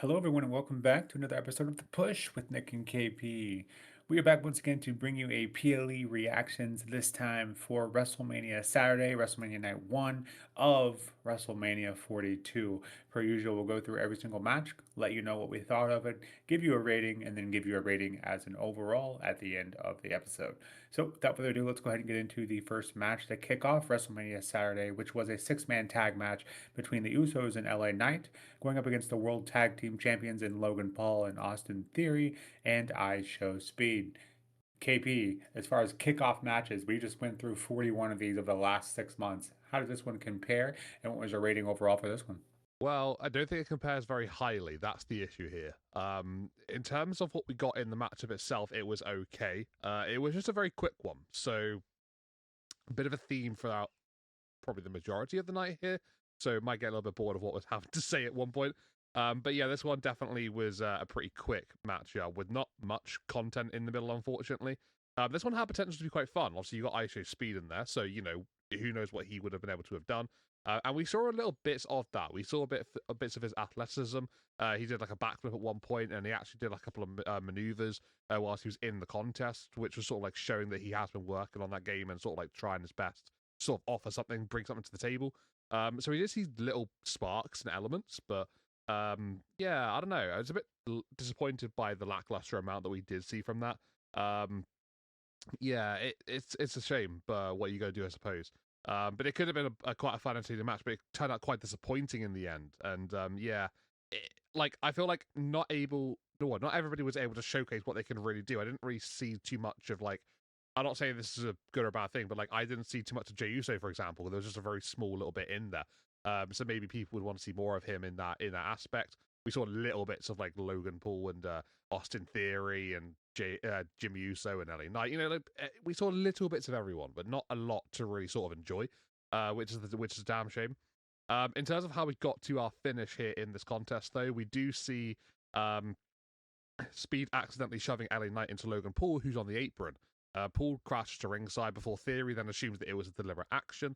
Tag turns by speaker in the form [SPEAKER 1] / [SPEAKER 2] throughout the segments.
[SPEAKER 1] Hello, everyone, and welcome back to another episode of The Push with Nick and KP. We are back once again to bring you a PLE reactions, this time for WrestleMania Saturday, WrestleMania Night 1 of WrestleMania 42. Per usual, we'll go through every single match, let you know what we thought of it, give you a rating, and then give you a rating as an overall at the end of the episode. So, without further ado, let's go ahead and get into the first match to kick off WrestleMania Saturday, which was a six-man tag match between the Usos and LA Knight, going up against the World Tag Team Champions in Logan Paul and Austin Theory and IShowSpeed. KP, as far as kickoff matches, we just went through 41 of these over the last 6 months. How did this one compare, and what was your rating overall for this one?
[SPEAKER 2] Well, I don't think it compares very highly. That's the issue here. In terms of what we got in the matchup itself, it was okay. It was just a very quick one, so a bit of a theme throughout probably the majority of the night here. So might get a little bit bored of what was having to say at one point. But yeah, this one definitely was a pretty quick match with not much content in the middle, unfortunately. This one had potential to be quite fun. Obviously, you got IShowSpeed in there, so who knows what he would have been able to have done. And we saw a little bits of that. We saw bits of his athleticism. He did like a backflip at one point, and he actually did like a couple of maneuvers whilst he was in the contest, which was sort of like showing that he has been working on that game and sort of like trying his best, sort of offer something, bring something to the table. So we did see little sparks and elements, but yeah, I don't know. I was a bit disappointed by the lackluster amount that we did see from that. Um, yeah, it's a shame, but what are you going to do, I suppose. But it could have been a quite a fun entertaining match, but it turned out quite disappointing in the end. And yeah, like I feel like not everybody was able to showcase what they can really do. I didn't really see too much of like. I'm not saying this is a good or bad thing, but like I didn't see too much of Jey Uso, for example. There was just a very small little bit in there. So maybe people would want to see more of him in that aspect. We saw little bits of like Logan Paul and Austin Theory and Jim Uso and LA Knight. We saw little bits of everyone, but not a lot to really sort of enjoy, which is a damn shame. In terms of how we got to our finish here in this contest, though, we do see um, Speed accidentally shoving LA Knight into Logan Paul, who's on the apron. Paul crashes to ringside before Theory then assumes that it was a deliberate action.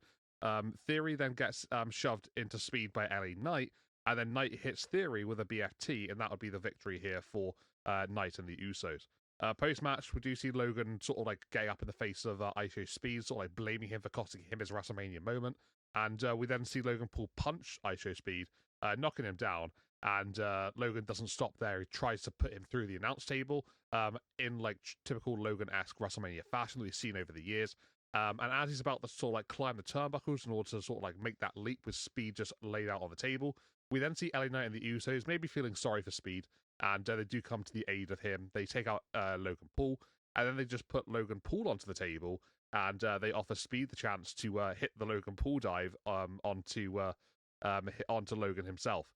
[SPEAKER 2] Theory then gets shoved into Speed by LA Knight, and then Knight hits Theory with a BFT, and that would be the victory here for Knight and the Usos. Post match, we do see Logan sort of like getting up in the face of IShowSpeed, sort of like blaming him for costing him his WrestleMania moment. And we then see Logan Paul punch IShowSpeed, knocking him down. And Logan doesn't stop there. He tries to put him through the announce table in like typical Logan-esque WrestleMania fashion that we've seen over the years. And as he's about to sort of like climb the turnbuckles in order to sort of like make that leap with Speed just laid out on the table, we then see LA Knight and the Usos maybe feeling sorry for Speed, and they do come to the aid of him. They take out Logan Paul, and then they just put Logan Paul onto the table, and they offer Speed the chance to hit the Logan Paul dive onto Logan himself.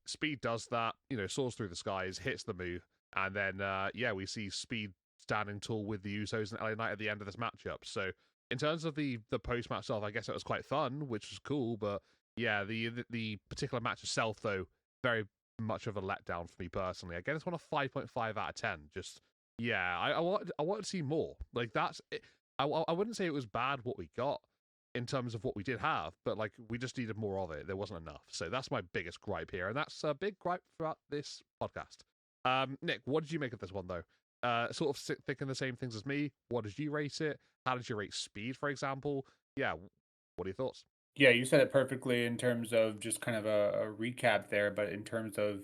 [SPEAKER 2] Speed does that, soars through the skies, hits the move, and then yeah, we see Speed standing tall with the Usos and LA Knight at the end of this matchup. So in terms of the post match stuff, I guess it was quite fun, which was cool. But yeah, the particular match itself, though, very much of a letdown for me personally. Again, it's one of 5.5 out of 10. Just yeah, I want to see more. Like that's it. I wouldn't say it was bad what we got in terms of what we did have, but like we just needed more of it. There wasn't enough. So that's my biggest gripe here, and that's a big gripe throughout this podcast. Nick, what did you make of this one though? Sort of thinking the same things as me. What did you rate it? How did you rate Speed, for example? Yeah, what are your thoughts?
[SPEAKER 1] Yeah, you said it perfectly in terms of just kind of a recap there, but in terms of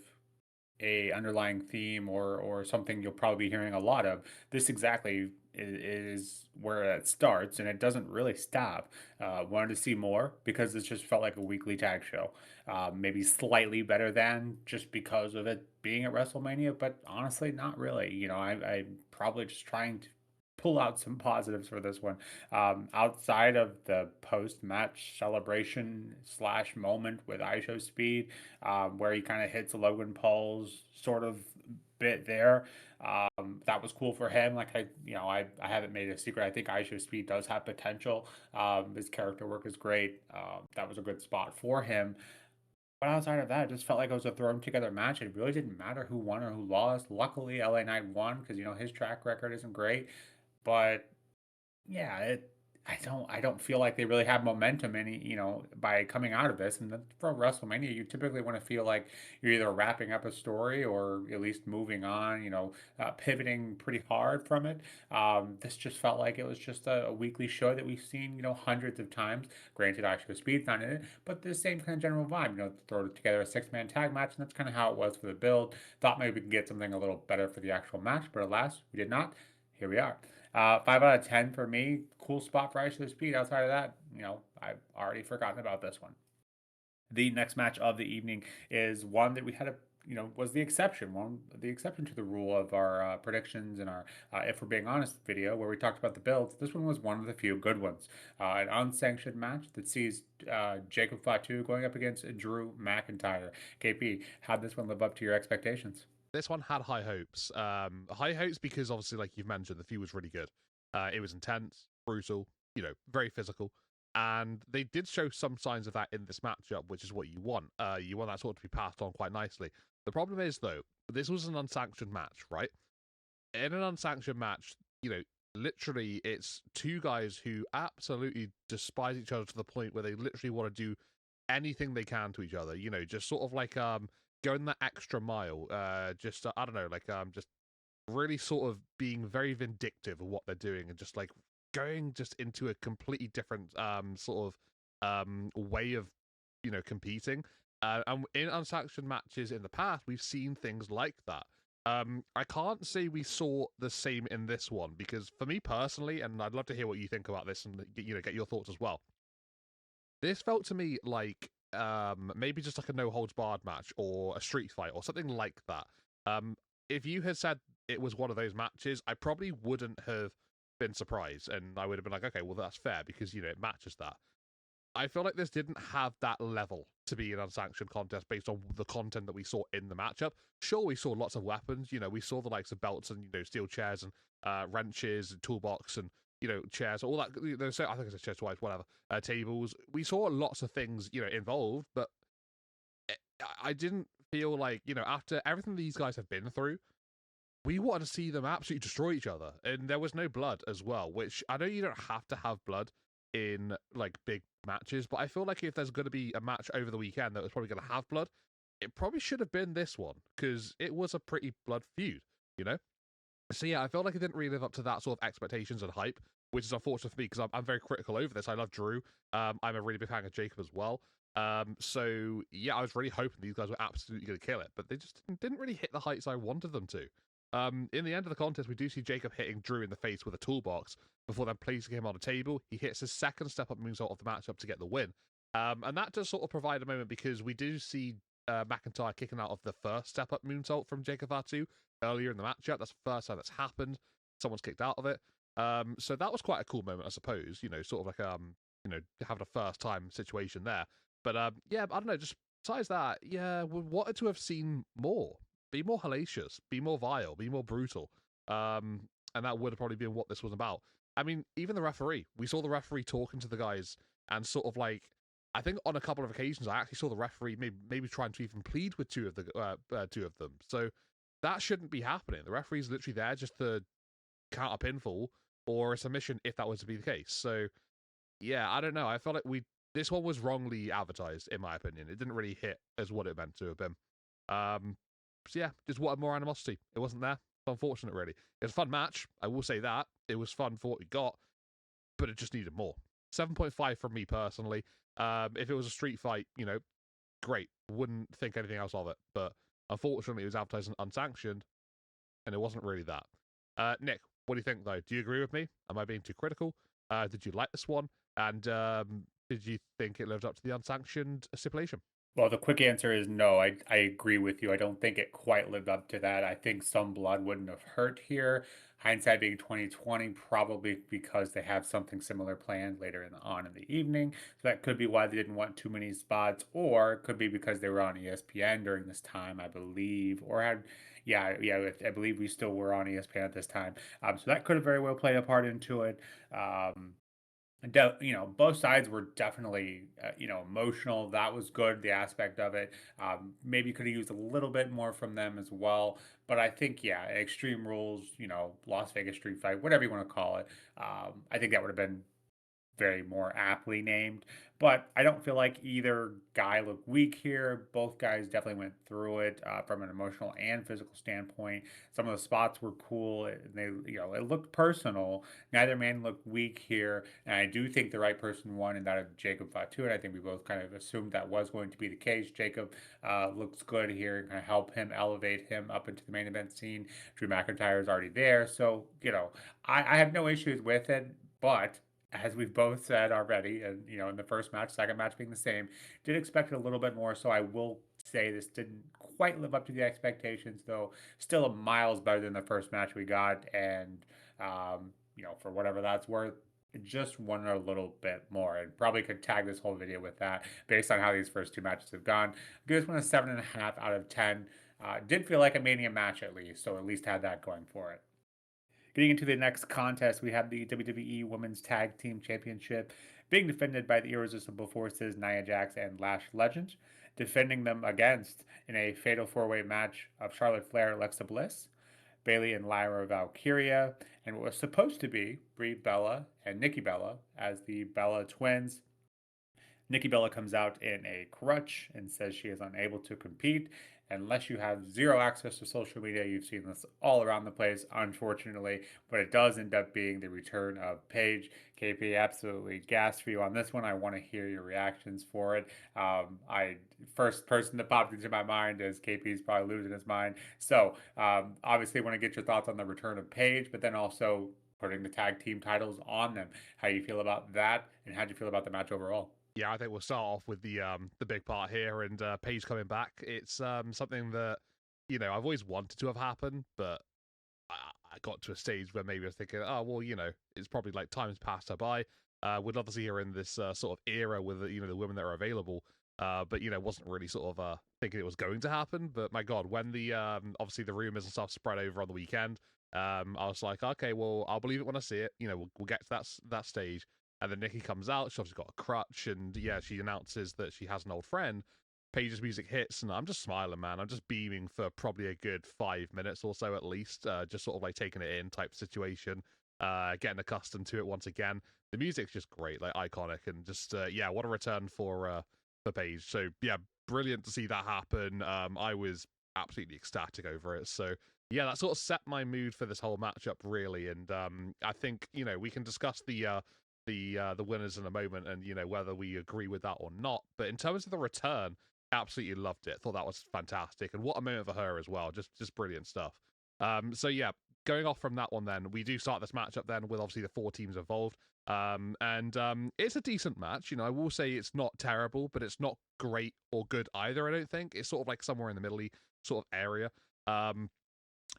[SPEAKER 1] a underlying theme or something you'll probably be hearing a lot of, this exactly is where it starts, and it doesn't really stop. Wanted to see more because this just felt like a weekly tag show. Maybe slightly better than just because of it being at WrestleMania, but honestly, not really. I'm probably just trying to pull out some positives for this one. Outside of the post-match celebration slash moment with IShowSpeed, where he kind of hits Logan Paul's sort of bit there. That was cool for him. Like I haven't made a secret. I think IShowSpeed does have potential. His character work is great. That was a good spot for him. But outside of that, it just felt like it was a thrown together match. It really didn't matter who won or who lost. Luckily, LA Knight won because his track record isn't great. But yeah, I don't feel like they really have momentum by coming out of this. And then for WrestleMania, you typically want to feel like you're either wrapping up a story or at least moving on, pivoting pretty hard from it. This just felt like it was just a weekly show that we've seen, hundreds of times. Granted, IShowSpeed's not in it, but the same kind of general vibe, throw together a six-man tag match, and that's kind of how it was for the build. Thought maybe we could get something a little better for the actual match, but alas, we did not. Here we are. 5 out of 10 for me. Cool spot for IShowSpeed. Outside of that, I've already forgotten about this one. The next match of the evening is one that we had was the exception to the rule of our predictions and our, if we're being honest, video where we talked about the builds. This one was one of the few good ones. An unsanctioned match that sees Jacob Fatu going up against Drew McIntyre. KP, how'd this one live up to your expectations?
[SPEAKER 2] This one had high hopes. High hopes because obviously, like you've mentioned, the feud was really good. It was intense, brutal, very physical. And they did show some signs of that in this matchup, which is what you want. You want that sort to be passed on quite nicely. The problem is, though, this was an unsanctioned match, right? In an unsanctioned match, literally it's two guys who absolutely despise each other to the point where they literally want to do anything they can to each other, just sort of like going that extra mile, just I don't know, like just really sort of being very vindictive of what they're doing and just like going just into a completely different sort of way of competing. And in unsanctioned matches in the past, we've seen things like that. I can't say we saw the same in this one because for me personally, and I'd love to hear what you think about this and get your thoughts as well. This felt to me like maybe just like a no holds barred match or a street fight or something like that. If you had said it was one of those matches, I probably wouldn't have been surprised, and I would have been like, okay, well that's fair because it matches that. I feel like this didn't have that level to be an unsanctioned contest based on the content that we saw in the matchup. Sure, we saw lots of weapons. We saw the likes of belts and steel chairs and wrenches and toolbox and chairs, all that. So I think it's a chair twice, whatever. Tables. We saw lots of things involved, but I didn't feel like after everything these guys have been through, we wanted to see them absolutely destroy each other, and there was no blood as well. Which I know you don't have to have blood in like big matches, but I feel like if there's going to be a match over the weekend that was probably going to have blood, it probably should have been this one because it was a pretty blood feud, you know. So yeah, I felt like it didn't really live up to that sort of expectations and hype, which is unfortunate for me because I'm very critical over this. I love Drew. I'm a really big fan of Jacob as well. So yeah, I was really hoping these guys were absolutely going to kill it, but they just didn't really hit the heights I wanted them to. In the end of the contest, we do see Jacob hitting Drew in the face with a toolbox before then placing him on a table. He hits his second step-up moonsault of the matchup to get the win. And that does sort of provide a moment because we do see McIntyre kicking out of the first step-up moonsault from Jacob Fatu earlier in the matchup. That's the first time that's happened. Someone's kicked out of it. So that was quite a cool moment, I suppose. Sort of like having a first-time situation there. But yeah, I don't know. Just besides that, yeah, we wanted to have seen more. Be more hellacious, be more vile, be more brutal. And that would have probably been what this was about. I mean, even the referee. We saw the referee talking to the guys and sort of like, I think on a couple of occasions, I actually saw the referee maybe trying to even plead with two of them. So that shouldn't be happening. The referee's literally there just to count a pinfall or a submission if that was to be the case. So yeah, I don't know. I felt like this one was wrongly advertised, in my opinion. It didn't really hit as what it meant to have been. So yeah, just wanted more animosity. It wasn't there. It's unfortunate, really. It was a fun match. I will say that. It was fun for what we got, but it just needed more. 7.5 from me personally. If it was a street fight, great. Wouldn't think anything else of it. But unfortunately, it was advertised and unsanctioned, and it wasn't really that. Nick, what do you think, though? Do you agree with me? Am I being too critical? Did you like this one? And did you think it lived up to the unsanctioned stipulation?
[SPEAKER 1] Well, the quick answer is no. I agree with you. I don't think it quite lived up to that. I think some blood wouldn't have hurt here. Hindsight being 2020, probably because they have something similar planned later on in the evening. So that could be why they didn't want too many spots, or it could be because they were on ESPN during this time, I believe, or had yeah, I believe we still were on ESPN at this time. So that could have very well played a part into it. Um, both sides were definitely, emotional. That was good, the aspect of it. Maybe could have used a little bit more from them as well. But I think, yeah, Extreme Rules, Las Vegas Street Fight, whatever you want to call it. I think that would have been very more aptly named. But I don't feel like either guy looked weak here. Both guys definitely went through it from an emotional and physical standpoint. Some of the spots were cool. And they, it looked personal. Neither man looked weak here, and I do think the right person won, and that of Jacob Fatu. And I think we both kind of assumed that was going to be the case. Jacob looks good here and kind of help him elevate him up into the main event scene. Drew McIntyre is already there, so I have no issues with it, but as we've both said already, and in the first match, second match being the same, did expect a little bit more. So I will say this didn't quite live up to the expectations, though. Still a miles better than the first match we got, and for whatever that's worth, just wanted a little bit more, and probably could tag this whole video with that based on how these first two matches have gone. Give this one a 7.5 out of 10. Did feel like a Mania match at least, so at least had that going for it. Getting into the next contest, we have the WWE Women's Tag Team Championship being defended by the Irresistible Forces, Nia Jax and Lash Legend, defending them against in a fatal four-way match of Charlotte Flair, Alexa Bliss, Bayley and Lyra Valkryia, and what was supposed to be Brie Bella and Nikki Bella as the Bella twins. Nikki Bella comes out in a crutch and says she is unable to compete unless you have zero access to social media. You've seen this all around the place, unfortunately, but it does end up being the return of Paige. KP, absolutely gassed for you on this one. I want to hear your reactions for it. I first person that popped into my mind is KP's probably losing his mind. So obviously, want to get your thoughts on the return of Paige, but then also putting the tag team titles on them. How you feel about that, and how do you feel about the match overall?
[SPEAKER 2] Yeah, I think we'll start off with the big part here, and Paige coming back. It's something that I've always wanted to have happened, but I, I got to a stage where maybe I was thinking, oh well, it's probably like time's passed her by. Would love to see her in this sort of era with the women that are available. But wasn't really sort of thinking it was going to happen. But my God, when the obviously the rumors and stuff spread over on the weekend, I was like, okay, well, I'll believe it when I see it. We'll get to that stage. And then Nikki comes out. She's obviously got a crutch, and yeah, she announces that she has an old friend. Paige's music hits, and I'm just smiling, man. I'm just beaming for probably a good 5 minutes or so at least, just sort of like taking it in type situation, getting accustomed to it once again. The music's just great, like iconic, and just yeah, what a return for Paige. So yeah, brilliant to see that happen. I was absolutely ecstatic over it. So yeah, that sort of set my mood for this whole matchup really, and I think we can discuss the winners in a moment, and whether we agree with that or not. But in terms of the return, absolutely loved it. Thought that was fantastic, and what a moment for her as well. Just brilliant stuff. So yeah, going off from that one, then we do start this matchup then with obviously the four teams involved. And it's a decent match. I will say it's not terrible, but it's not great or good either. I don't think it's sort of like somewhere in the middle sort of area. Um,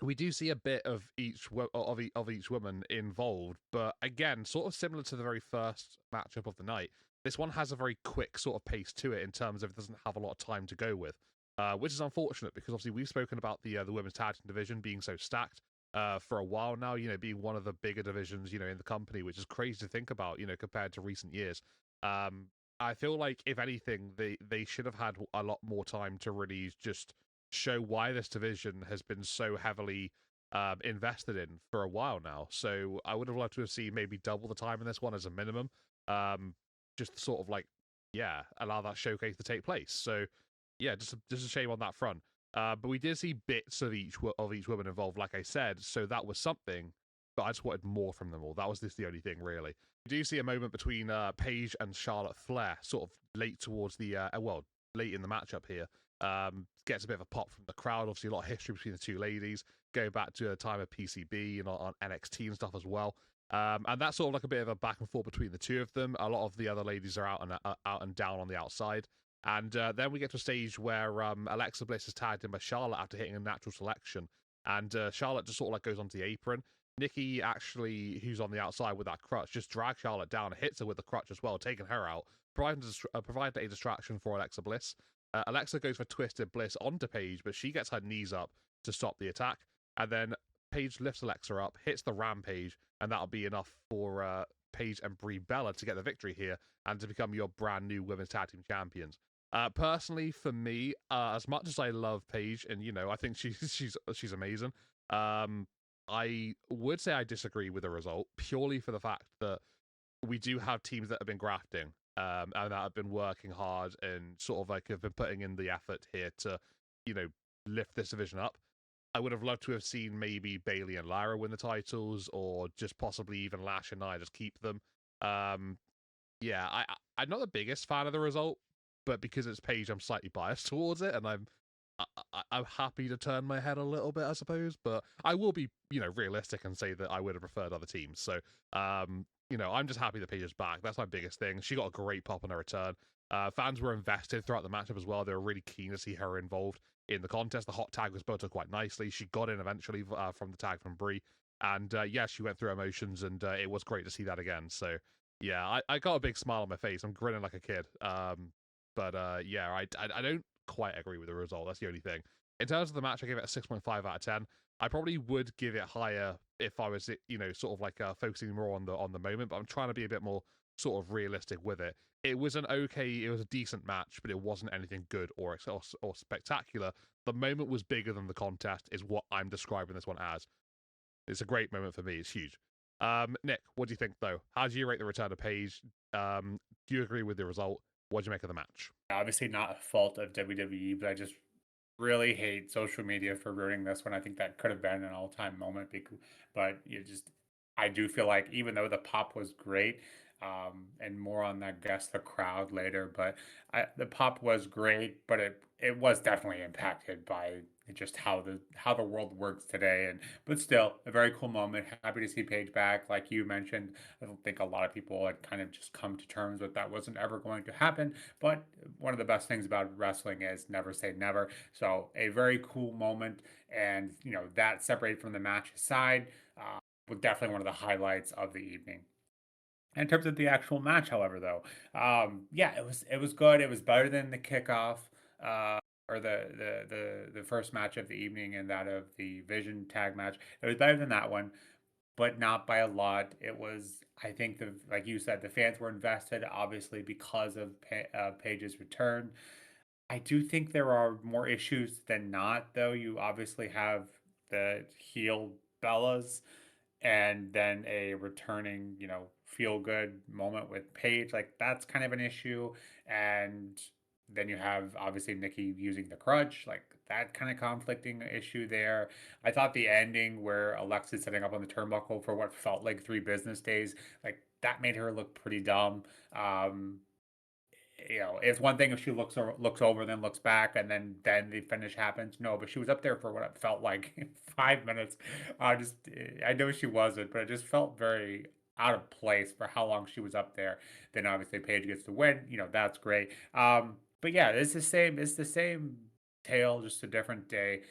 [SPEAKER 2] we do see a bit of each woman involved, but again, sort of similar to the very first matchup of the night. This one has a very quick sort of pace to it in terms of it doesn't have a lot of time to go with, which is unfortunate because obviously we've spoken about the women's tag team division being so stacked for a while now. Being one of the bigger divisions in the company, which is crazy to think about. Compared to recent years. I feel like if anything, they should have had a lot more time to really just show why this division has been so heavily invested in for a while now. So I would have loved to have seen maybe double the time in this one as a minimum. Just to sort of like, yeah, allow that showcase to take place. So yeah, just a shame on that front. But we did see bits of each woman involved, like I said. So that was something. But I just wanted more from them all. That was just the only thing, really. We do see a moment between Paige and Charlotte Flair, sort of late towards the late in the matchup here. Gets a bit of a pop from the crowd. Obviously, a lot of history between the two ladies, going back to a time of PCB and on NXT and stuff as well. And that's sort of like a bit of a back and forth between the two of them. A lot of the other ladies are out and down on the outside. And then we get to a stage where Alexa Bliss is tagged in by Charlotte after hitting a natural selection. And Charlotte just sort of like goes onto the apron. Nikki actually, who's on the outside with that crutch, just drags Charlotte down and hits her with the crutch as well, taking her out, providing a distraction for Alexa Bliss. Alexa goes for Twisted Bliss onto Paige, but she gets her knees up to stop the attack. And then Paige lifts Alexa up, hits the Rampage, and that'll be enough for Paige and Brie Bella to get the victory here and to become your brand new Women's Tag Team Champions. Personally, for me, as much as I love Paige, and I think she's amazing, I would say I disagree with the result purely for the fact that we do have teams that have been grafting, and that have been working hard and sort of like have been putting in the effort here to, lift this division up. I would have loved to have seen maybe Bayley and Lyra win the titles, or just possibly even Lash and Nia just keep them. Yeah, I'm not the biggest fan of the result, but because it's Paige, I'm slightly biased towards it, and I'm happy to turn my head a little bit, I suppose. But I will be, realistic and say that I would have preferred other teams. So, I'm just happy that Paige is back. That's my biggest thing. She got a great pop on her return. Fans were invested throughout the matchup as well. They were really keen to see her involved in the contest. The hot tag was built up quite nicely. She got in eventually from the tag from Brie. And yeah, she went through emotions, and it was great to see that again. So yeah, I got a big smile on my face. I'm grinning like a kid. But yeah, I don't quite agree with the result. That's the only thing. In terms of the match, I give it a 6.5 out of 10. I probably would give it higher if I was, sort of like focusing more on the moment. But I'm trying to be a bit more sort of realistic with it. It was it was a decent match, but it wasn't anything good or spectacular. The moment was bigger than the contest, is what I'm describing this one as. It's a great moment for me. It's huge. Nick, what do you think, though? How do you rate the return of Paige? Do you agree with the result? What do you make of the match?
[SPEAKER 1] Obviously, not a fault of WWE, but I just really hate social media for ruining this one. I think that could have been an all-time moment, but I do feel like even though the pop was great, and more on that, guess the crowd later, but the pop was great, but it was definitely impacted by just how the world works today. And but still, a very cool moment. Happy to see Paige back, like you mentioned. I don't think a lot of people had kind of just come to terms with that wasn't ever going to happen. But one of the best things about wrestling is never say never. So a very cool moment, and that separated from the match aside, was definitely one of the highlights of the evening. In terms of the actual match, however, though, yeah, it was good. It was better than the kickoff, or the first match of the evening, and that of the Vision tag match. It was better than that one, but not by a lot. It was, I think, like you said, the fans were invested, obviously, because of Paige's return. I do think there are more issues than not, though. You obviously have the heel Bellas, and then a returning, feel good moment with Paige. Like that's kind of an issue. And then you have obviously Nikki using the crutch, like that kind of conflicting issue there. I thought the ending where Alexa's setting up on the turnbuckle for what felt like 3 business days, like that made her look pretty dumb. Um, it's one thing if she looks over, then looks back, and then the finish happens. No, but she was up there for what it felt like 5 minutes. I know she wasn't, but it just felt very out of place for how long she was up there. Then obviously Paige gets the win. That's great. But yeah, it's the same. It's the same tale, just a different day.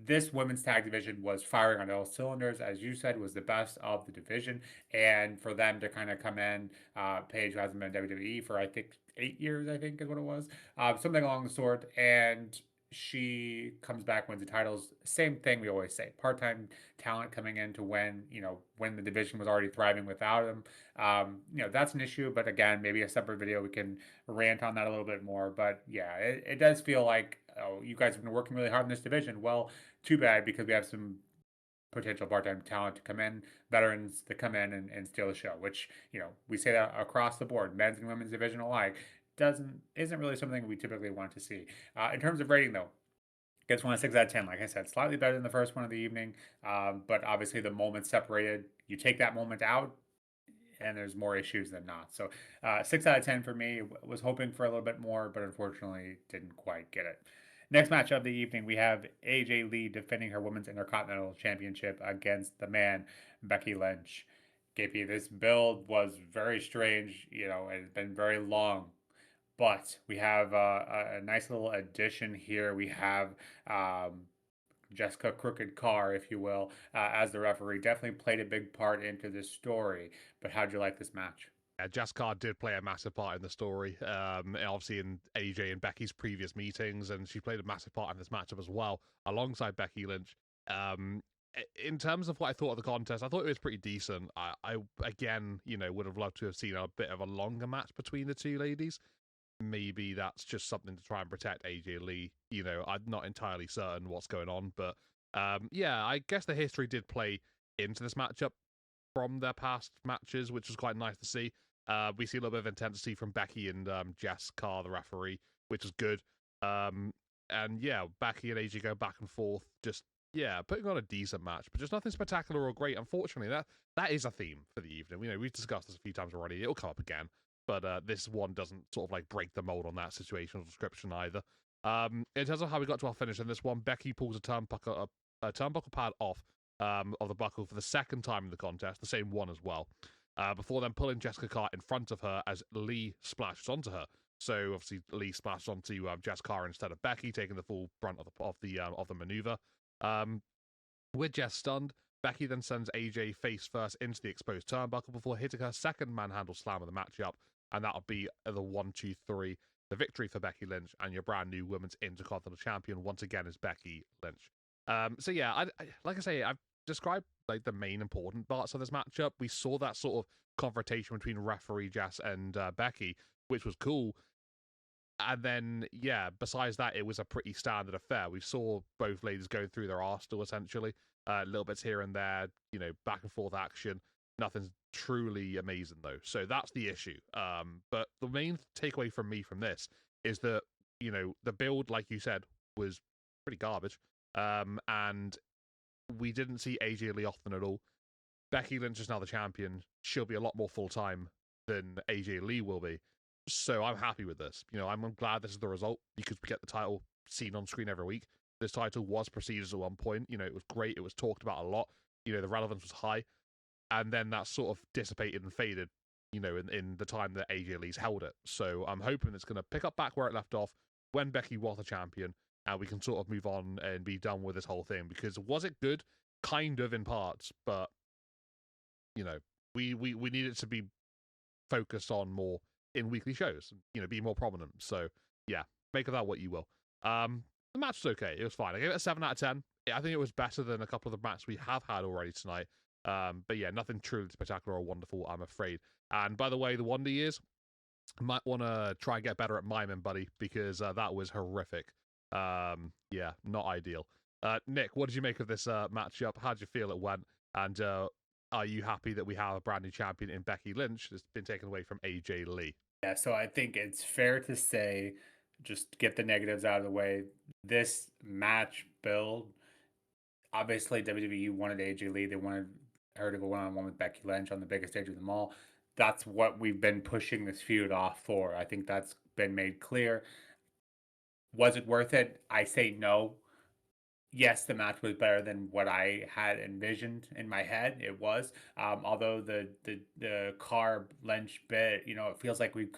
[SPEAKER 1] This women's tag division was firing on all cylinders, as you said, was the best of the division. And for them to kind of come in, Paige hasn't been in WWE for I think 8 years, I think is what it was, something along the sort. And she comes back, wins the titles. Same thing we always say: part-time talent coming in to win. When the division was already thriving without them. That's an issue. But again, maybe a separate video we can rant on that a little bit more. But yeah, it does feel like, oh, you guys have been working really hard in this division. Well, too bad, because we have some potential part-time talent to come in, veterans to come in and steal the show, which, we say that across the board, men's and women's division alike, isn't really something we typically want to see. In terms of rating, though, gets one a 6 out of 10. Like I said, slightly better than the first one of the evening, but obviously the moment separated. You take that moment out, and there's more issues than not. So 6 out of 10 for me. Was hoping for a little bit more, but unfortunately didn't quite get it. Next match of the evening, we have AJ Lee defending her Women's Intercontinental Championship against the man, Becky Lynch. KP, this build was very strange. It's been very long, but we have a nice little addition here. We have Jessica Crooked Carr, if you will, as the referee. Definitely played a big part into this story. But how'd you like this match?
[SPEAKER 2] Jessica did play a massive part in the story, obviously in AJ and Becky's previous meetings, and she played a massive part in this matchup as well, alongside Becky Lynch. In terms of what I thought of the contest, I thought it was pretty decent. I again, would have loved to have seen a bit of a longer match between the two ladies. Maybe that's just something to try and protect AJ Lee. I'm not entirely certain what's going on, but yeah, I guess the history did play into this matchup. from their past matches, which was quite nice to see. We see a little bit of intensity from Becky and Jess Carr, the referee, which is good. And yeah, Becky and AJ go back and forth, just putting on a decent match, but just nothing spectacular or great. Unfortunately, that is a theme for the evening. We've discussed this a few times already. It'll come up again, but this one doesn't sort of like break the mold on that situational description either. In terms of how we got to our finish in this one, Becky pulls a turnbuckle pad off of the buckle for the second time in the contest, the same one as well, before then pulling Jessica Carr in front of her as Lee splashes onto her. So obviously Lee splashed onto Jess Carr instead of Becky, taking the full brunt of the maneuver. With Jess stunned, Becky then sends AJ face first into the exposed turnbuckle before hitting her second manhandle slam of the matchup, and that'll be the 1-2-3, the victory for Becky Lynch, and your brand new Women's Intercontinental Champion once again is Becky Lynch. So yeah, like I say, I've described like the main important parts of this matchup. We saw that sort of confrontation between referee Jess and Becky, which was cool. And then, besides that, it was a pretty standard affair. We saw both ladies going through their arsenal, essentially. Little bits here and there, back and forth action. Nothing's truly amazing, though. So that's the issue. But the main takeaway from me from this is that, the build, like you said, was pretty garbage. And we didn't see AJ Lee often at all. Becky Lynch is now the champion. She'll be a lot more full-time than AJ Lee will be. So I'm happy with this. I'm glad this is the result because we get the title seen on screen every week. This title was prestigious at one point. It was great. It was talked about a lot. The relevance was high. And then that sort of dissipated and faded, in the time that AJ Lee's held it. So I'm hoping it's going to pick up back where it left off when Becky was the champion and we can sort of move on and be done with this whole thing. Because was it good? Kind of in parts, but, we need it to be focused on more in weekly shows, be more prominent. So yeah, make of that what you will. The match was okay. It was fine. I gave it a 7 out of 10. I think it was better than a couple of the matches we have had already tonight. But yeah, nothing truly spectacular or wonderful, I'm afraid. And by the way, the wonder years, might want to try and get better at miming, buddy, because that was horrific. Yeah, not ideal. Nick, what did you make of this matchup? How did you feel it went? And are you happy that we have a brand new champion in Becky Lynch that's been taken away from AJ Lee?
[SPEAKER 1] Yeah, so I think it's fair to say, just to get the negatives out of the way, this match build, obviously WWE wanted AJ Lee. They wanted her to go one-on-one with Becky Lynch on the biggest stage of them all. That's what we've been pushing this feud off for. I think that's been made clear. Was it worth it? I say no. Yes, the match was better than what I had envisioned in my head. It was, although the Carr Lynch bit, it feels like we've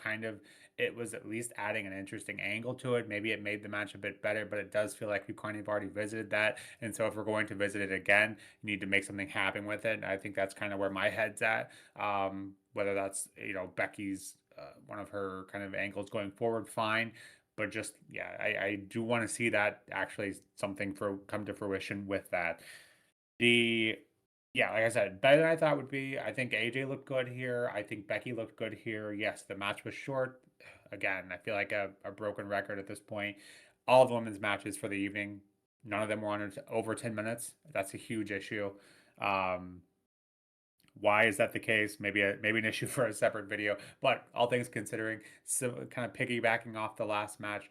[SPEAKER 1] it was at least adding an interesting angle to it. Maybe it made the match a bit better, but it does feel like we've kind of already visited that. And so if we're going to visit it again, you need to make something happen with it. And I think that's kind of where my head's at. Whether that's Becky's one of her kind of angles going forward, fine. But just I do want to see that actually something come to fruition with that. Like I said, better than I thought it would be. I think AJ looked good here. I think Becky looked good here. Yes, the match was short. Again, I feel like a broken record at this point. All the women's matches for the evening, none of them were over 10 minutes. That's a huge issue. Why is that the case? Maybe an issue for a separate video. But all things considering, so kind of piggybacking off the last match,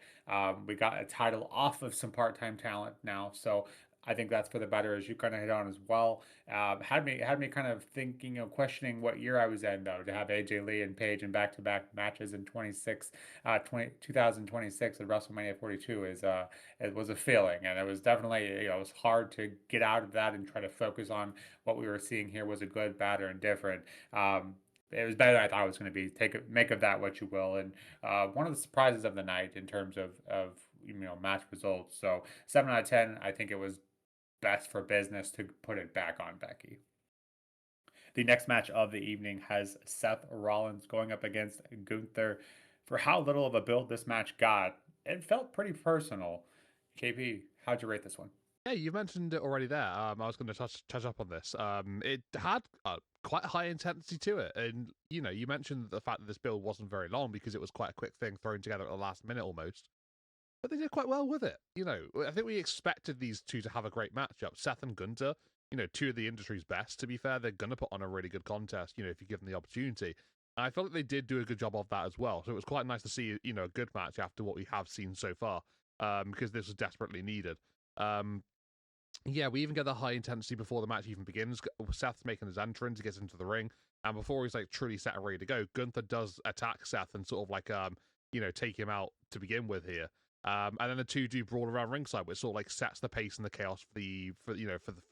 [SPEAKER 1] we got a title off of some part-time talent now. So I think that's for the better, as you kind of hit on as well. Had me kind of thinking of questioning what year I was in, though, to have AJ Lee and Paige in back-to-back matches in 2026 at WrestleMania 42 it was a feeling, and it was definitely it was hard to get out of that and try to focus on what we were seeing here was a good, bad, or indifferent. It was better than I thought it was going to be. Make of that what you will. And one of the surprises of the night in terms of match results. So 7 out of 10. I think it was best for business to put it back on Becky. The next match of the evening has Seth Rollins going up against Gunther. For how little of a build this match got, it felt pretty personal. KP, how'd you rate this one?
[SPEAKER 2] Yeah, you mentioned it already there. I was going to touch up on this. It had quite high intensity to it, and you mentioned the fact that this build wasn't very long because it was quite a quick thing thrown together at the last minute almost. But they did quite well with it. I think we expected these two to have a great matchup. Seth and Gunther, two of the industry's best. To be fair, they're going to put on a really good contest, if you give them the opportunity. And I felt like they did do a good job of that as well. So it was quite nice to see, a good match after what we have seen so far, because this was desperately needed. Yeah, we even get the high intensity before the match even begins. Seth's making his entrance, he gets into the ring, and before he's like truly set and ready to go, Gunther does attack Seth and sort of like take him out to begin with here. And then the two do brawl around ringside, which sort of like sets the pace and the chaos for the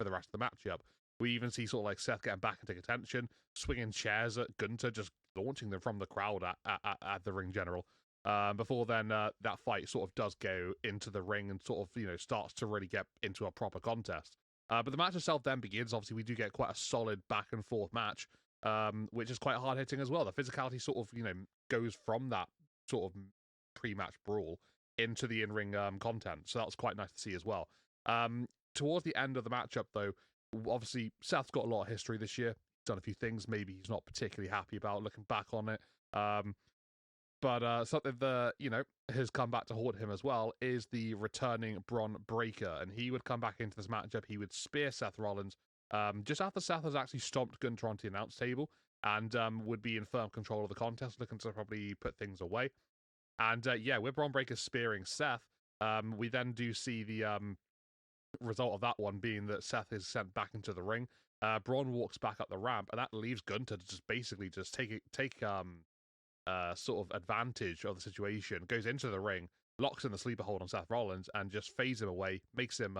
[SPEAKER 2] rest of the matchup. We even see sort of like Seth getting back into contention, swinging chairs at Gunther, just launching them from the crowd at the ring general. Before then, that fight sort of does go into the ring and sort of, starts to really get into a proper contest. But the match itself then begins. Obviously, we do get quite a solid back and forth match, which is quite hard hitting as well. The physicality sort of, goes from that sort of pre-match brawl into the in-ring content. So that was quite nice to see as well. Towards the end of the matchup, though, obviously, Seth's got a lot of history this year. He's done a few things maybe he's not particularly happy about looking back on it. But something that, has come back to haunt him as well is the returning Bron Breakker. And he would come back into this matchup. He would spear Seth Rollins just after Seth has actually stomped Gunther onto the announce table and would be in firm control of the contest, looking to probably put things away. And with Bron Breakker spearing Seth, we then do see the result of that one being that Seth is sent back into the ring. Braun walks back up the ramp, and that leaves Gunther to just basically just take sort of advantage of the situation, goes into the ring, locks in the sleeper hold on Seth Rollins, and just fades him away, makes him,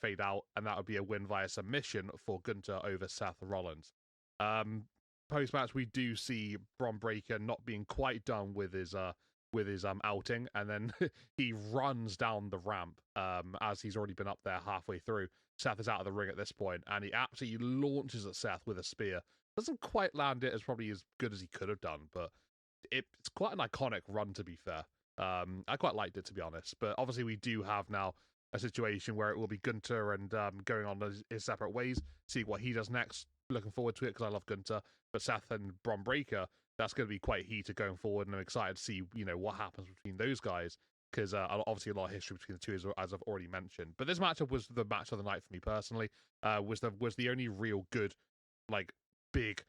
[SPEAKER 2] fade out, and that would be a win via submission for Gunther over Seth Rollins. Post-match, we do see Bron Breakker not being quite done with his outing, and then he runs down the ramp as he's already been up there halfway through. Seth is out of the ring at this point, and he absolutely launches at Seth with a spear. Doesn't quite land it as probably as good as he could have done, but it's quite an iconic run, to be fair. I quite liked it, to be honest. But obviously, we do have now a situation where it will be Gunther and going on his separate ways, see what he does next. Looking forward to it because I love Gunther. But Seth and Bron Breakker, that's going to be quite heated going forward, and I'm excited to see what happens between those guys because obviously a lot of history between the two, as I've already mentioned. But this matchup was the match of the night for me personally. Was the only real good, like big,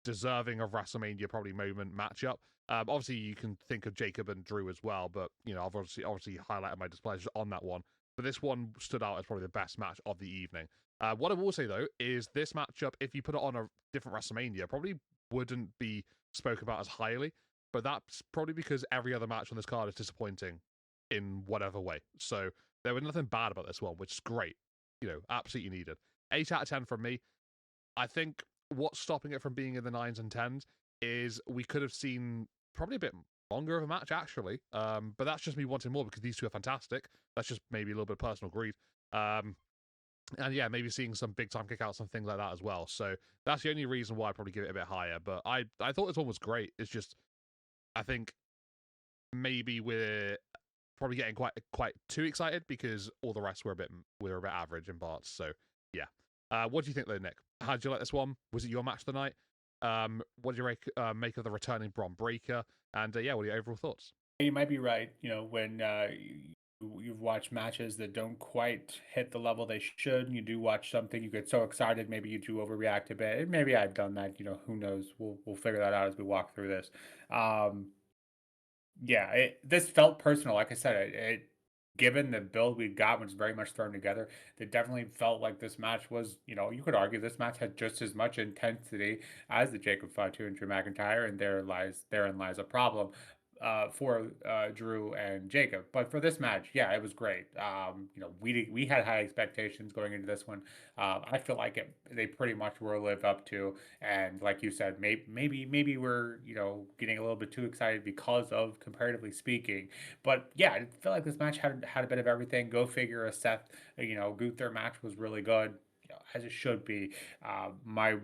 [SPEAKER 2] deserving of WrestleMania probably moment matchup. Obviously, you can think of Jacob and Drew as well, but I've obviously highlighted my displeasure on that one. But this one stood out as probably the best match of the evening. What I will say though is this matchup, if you put it on a different WrestleMania, probably wouldn't be spoken about as highly. But that's probably because every other match on this card is disappointing in whatever way. So there was nothing bad about this one, which is great. Absolutely needed. 8 out of 10 from me. I think what's stopping it from being in the 9s and 10s is we could have seen probably a bit longer of a match, actually. But that's just me wanting more because these two are fantastic. That's just maybe a little bit of personal greed. And yeah, maybe seeing some big time kickouts and things like that as well. So that's the only reason why I probably give it a bit higher. But I thought this one was great. It's just, I think maybe we're probably getting quite too excited because all the rest were a bit average in parts. So yeah. What do you think though, Nick? How did you like this one? Was it your match of the night? What did you make of the returning Bron Breakker? And what are your overall thoughts?
[SPEAKER 1] You might be right. When you've watched matches that don't quite hit the level they should, and you do watch something, you get so excited, maybe you do overreact a bit. Maybe I've done that. Who knows? We'll figure that out as we walk through this. Yeah, this felt personal. Like I said, given the build we got, was very much thrown together, it definitely felt like this match was, you could argue this match had just as much intensity as the Jacob Fatu and Drew McIntyre, and therein lies a problem for Drew and Jacob. But for this match, yeah, it was great. We had high expectations going into this one. I feel like they pretty much were lived up to. And like you said, maybe we're getting a little bit too excited because of comparatively speaking. But yeah, I feel like this match had a bit of everything. Go figure. A Seth Gunther match was really good, as it should be. My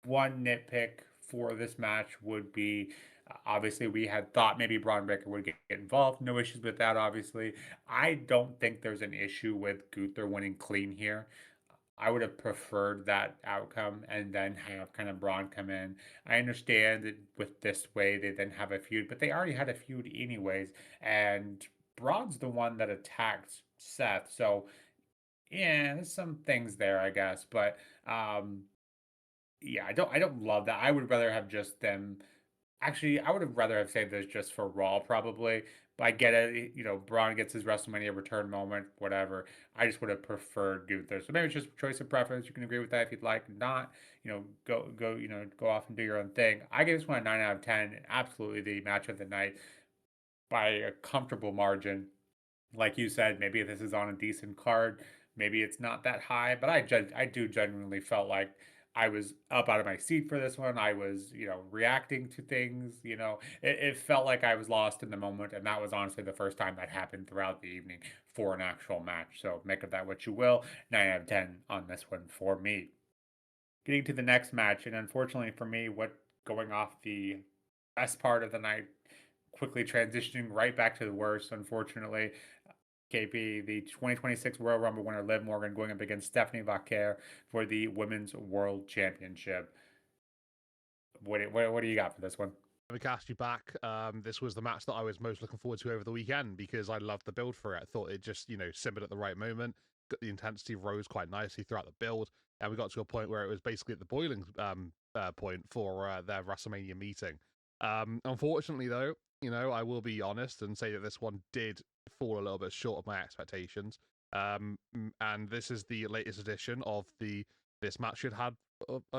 [SPEAKER 1] one nitpick for this match would be obviously, we had thought maybe Braun Breaker would get involved. No issues with that, obviously. I don't think there's an issue with Gunther winning clean here. I would have preferred that outcome and then have kind of Braun come in. I understand that with this way they then have a feud, but they already had a feud anyways. And Braun's the one that attacked Seth. So Yeah, there's some things there, I guess, but um, yeah, I don't love that. I would rather have just them. Actually, I would have rather have saved this just for Raw, probably. But I get it. You know, Braun gets his WrestleMania return moment, whatever. I just would have preferred Gunther. So maybe it's just choice of preference. You can agree with that if you'd like. Not, go, go off and do your own thing. I gave this one a 9 out of 10. Absolutely the match of the night by a comfortable margin. Like you said, maybe if this is on a decent card, maybe it's not that high, but I do genuinely felt like I was up out of my seat for this one. I was, reacting to things, it felt like I was lost in the moment, and that was honestly the first time that happened throughout the evening for an actual match. So make of that what you will. 9 out of 10 on this one for me. Getting to the next match, and unfortunately for me, what going off the best part of the night, quickly transitioning right back to the worst, unfortunately. KP, the 2026 Royal Rumble winner Liv Morgan going up against Stephanie Vaquer for the Women's World Championship. What do you got for this one?
[SPEAKER 2] Let me cast you back. This was the match that I was most looking forward to over the weekend because I loved the build for it. I thought it just, simmered at the right moment. Got the intensity rose quite nicely throughout the build, and we got to a point where it was basically at the boiling point for their WrestleMania meeting. Unfortunately, though, I will be honest and say that this one did fall a little bit short of my expectations. And this is the latest edition of this match should have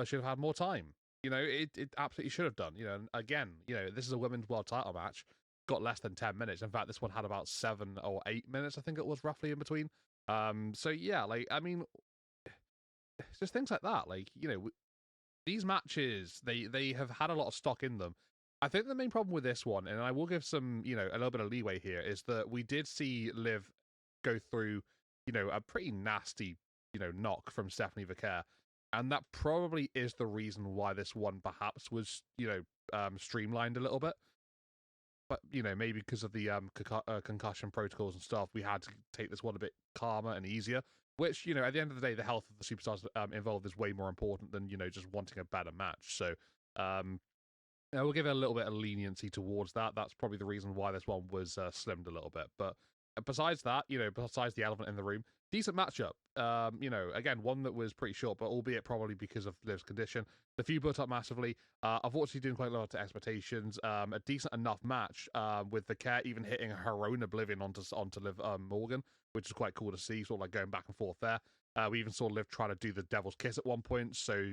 [SPEAKER 2] had more time. It absolutely should have done. And again, this is a women's world title match. Got less than 10 minutes. In fact, this one had about 7 or 8 minutes, I think it was roughly in between. So yeah, like, I mean, it's just things like that. Like, these matches, they have had a lot of stock in them. I think the main problem with this one, and I will give some, a little bit of leeway here, is that we did see Liv go through, a pretty nasty, knock from Stephanie Vaquer. And that probably is the reason why this one perhaps was, streamlined a little bit. But, maybe because of the concussion protocols and stuff, we had to take this one a bit calmer and easier. Which, at the end of the day, the health of the superstars involved is way more important than, just wanting a better match. So, we'll give it a little bit of leniency towards that. That's probably the reason why this one was slimmed a little bit. But besides that, besides the elephant in the room, decent matchup. Again, one that was pretty short, but albeit probably because of Liv's condition. The feud built up massively. Unfortunately, doing quite a lot to expectations. A decent enough match with Vaquer even hitting her own oblivion onto Liv Morgan, which is quite cool to see, sort of like going back and forth there. We even saw Liv try to do the devil's kiss at one point, so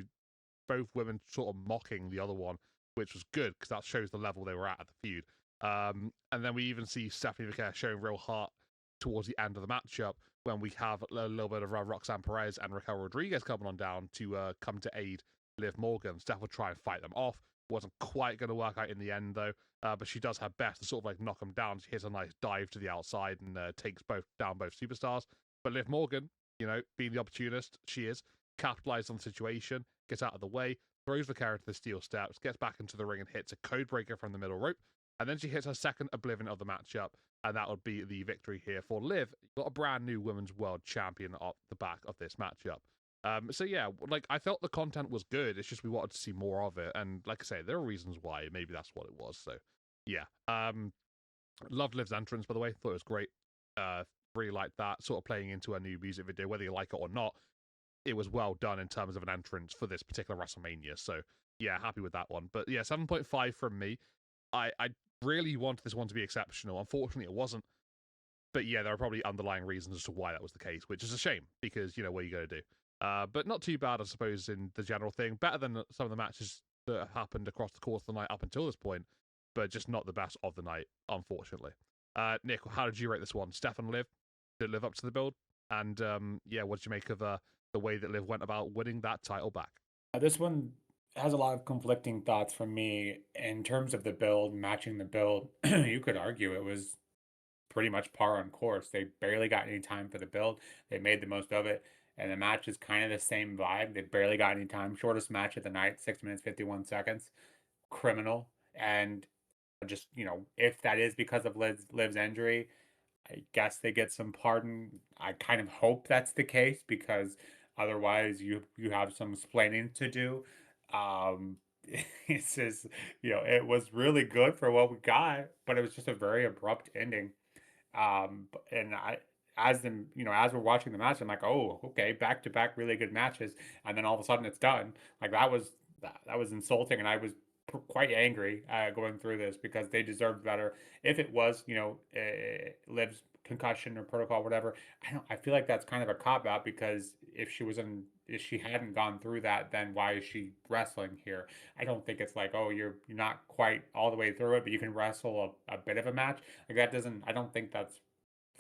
[SPEAKER 2] both women sort of mocking the other one, which was good because that shows the level they were at the feud. And then we even see Stephanie Vaquer showing real heart towards the end of the matchup when we have a little bit of Roxanne Perez and Raquel Rodriguez coming on down to come to aid Liv Morgan. Steph will try and fight them off. Wasn't quite going to work out in the end, though. But she does her best to sort of like knock them down. She hits a nice dive to the outside and takes both superstars. But Liv Morgan, being the opportunist she is, capitalized on the situation, gets out of the way, throws the character to the steel steps, gets back into the ring and hits a code breaker from the middle rope. And then she hits her second oblivion of the matchup, and that would be the victory here for Liv. Got a brand new women's world champion off the back of this matchup. So yeah, like I felt the content was good. It's just we wanted to see more of it, and like I say, there are reasons why. Maybe that's what it was. So yeah, loved Liv's entrance by the way. Thought it was great. Really liked that sort of playing into a new music video, whether you like it or not. It was well done in terms of an entrance for this particular WrestleMania. So yeah, happy with that one. But yeah, 7.5 from me. I really wanted this one to be exceptional. Unfortunately, it wasn't. But yeah, there are probably underlying reasons as to why that was the case, which is a shame because, what are you going to do? But not too bad, I suppose, in the general thing. Better than some of the matches that have happened across the course of the night up until this point, but just not the best of the night, unfortunately. Nick, how did you rate this one? Steph and Liv, did it live up to the build? And yeah, what did you make of the way that Liv went about winning that title back?
[SPEAKER 1] This one has a lot of conflicting thoughts from me in terms of the build, matching the build. You could argue it was pretty much par on course. They barely got any time for the build. They made the most of it. And the match is kind of the same vibe. They barely got any time. Shortest match of the night, 6 minutes, 51 seconds. Criminal. And just, if that is because of Liv's injury, I guess they get some pardon. I kind of hope that's the case because otherwise you have some explaining to do. Um, it's just, it was really good for what we got, but it was just a very abrupt ending. And as we're watching the match, I'm like, oh, okay, back to back really good matches, and then all of a sudden it's done. Like that was insulting, and I was quite angry going through this because they deserved better. If it was, Liv's concussion or protocol, whatever, I feel like that's kind of a cop out because if she hadn't gone through that, then why is she wrestling here? I don't think it's like, oh, you're not quite all the way through it, but you can wrestle a bit of a match. Like that doesn't. I don't think that's